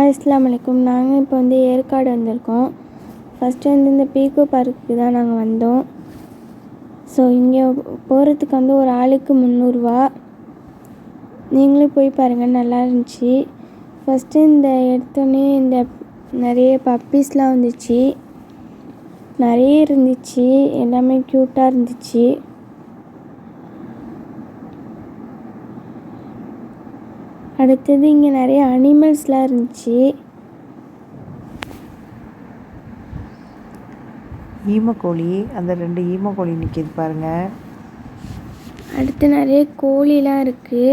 அஸ்ஸலாமு அலைக்கும். நாங்கள் இப்போ வந்து ஏற்காடு வந்திருக்கோம். ஃபஸ்ட்டு வந்து இந்த பீக்கோ பார்க்குக்கு தான் நாங்கள் வந்தோம். ஸோ இங்கே போகிறதுக்கு வந்து ஒரு ஆளுக்கு 300 ரூபா. நீங்களும் போய் பாருங்கள், நல்லா இருந்துச்சு. ஃபஸ்ட்டு இந்த எடுத்தோடனே இந்த நிறைய பப்பீஸ்லாம் வந்துச்சு, நிறைய இருந்துச்சு, எல்லாமே க்யூட்டாக இருந்துச்சு. அடுத்தது இங்கே நிறைய அனிமல்ஸ்லாம் இருந்துச்சு. ஈமக்கோழி, அந்த 2 ஈமக்கோழி நிற்கிது பாருங்கள். அடுத்து நிறைய கோழிலாம் இருக்குது.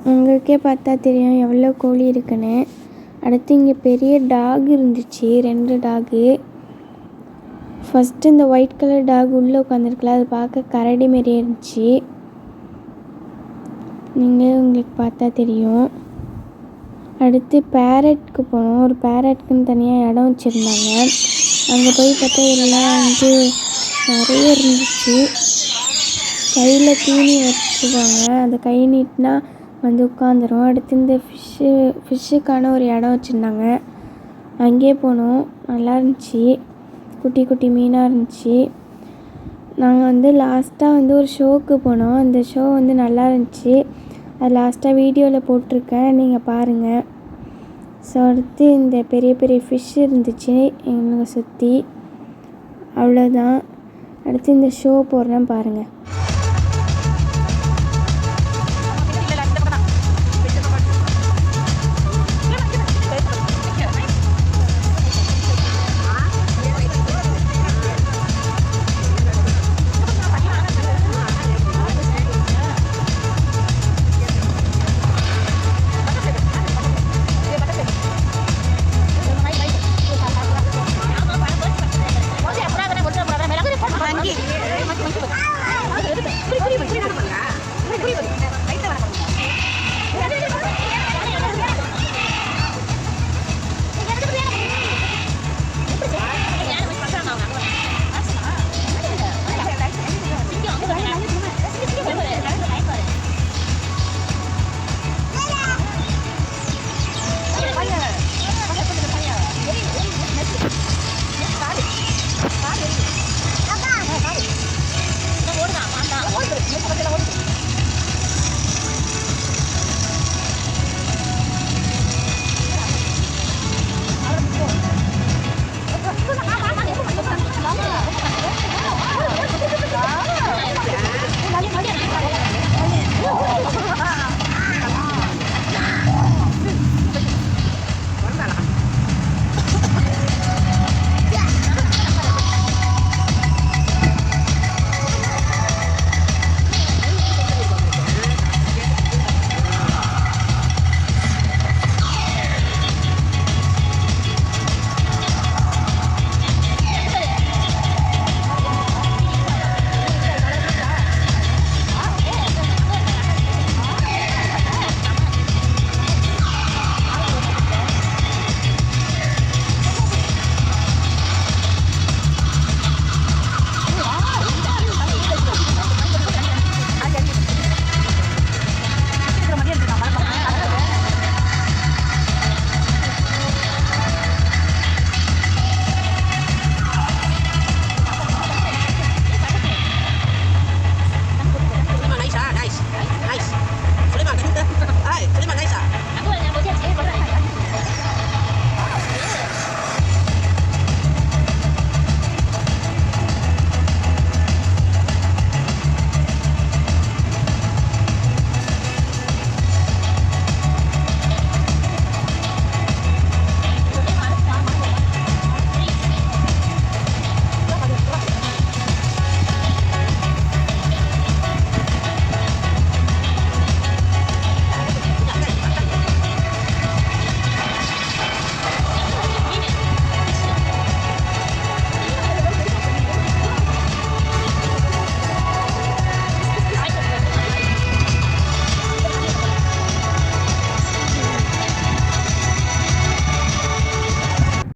உங்களுக்கே பார்த்தா தெரியும் எவ்வளோ கோழி இருக்குன்னு. அடுத்து இங்கே பெரிய டாக் இருந்துச்சு, 2 டாகு. ஃபஸ்ட்டு இந்த ஒயிட் கலர் டாக் உள்ளே உட்காந்துருக்குல, அது பார்க்க கரடி மாரியே இருந்துச்சு. உங்களுக்கு பார்த்தா தெரியும். அடுத்து பேரட்க்கு போனோம். ஒரு பேரட்க்குன்னு தனியாக இடம் வச்சுருந்தாங்க. அங்கே போய் பார்த்தா எல்லாம் வந்து நிறைய இருந்துச்சு. கையில் தீனி வச்சுருவாங்க, அந்த கை நீட்டினா வந்து உட்காந்துரும். அடுத்து இந்த ஃபிஷ்ஷுக்கான ஒரு இடம் வச்சுருந்தாங்க, அங்கேயே போனோம். நல்லா இருந்துச்சு, குட்டி குட்டி மீனாக இருந்துச்சு. நாங்கள் வந்து லாஸ்ட்டாக வந்து ஒரு ஷோவுக்கு போனோம். அந்த ஷோ வந்து நல்லா இருந்துச்சு. அது லாஸ்ட்டாக வீடியோவில் போட்டிருக்கேன், நீங்கள் பாருங்கள். ஸோ அடுத்து இந்த பெரிய பெரிய ஃபிஷ் இருந்துச்சு எங்களை சுற்றி. அவ்வளோதான். அடுத்து இந்த ஷோ போடுறேன் பாருங்கள்.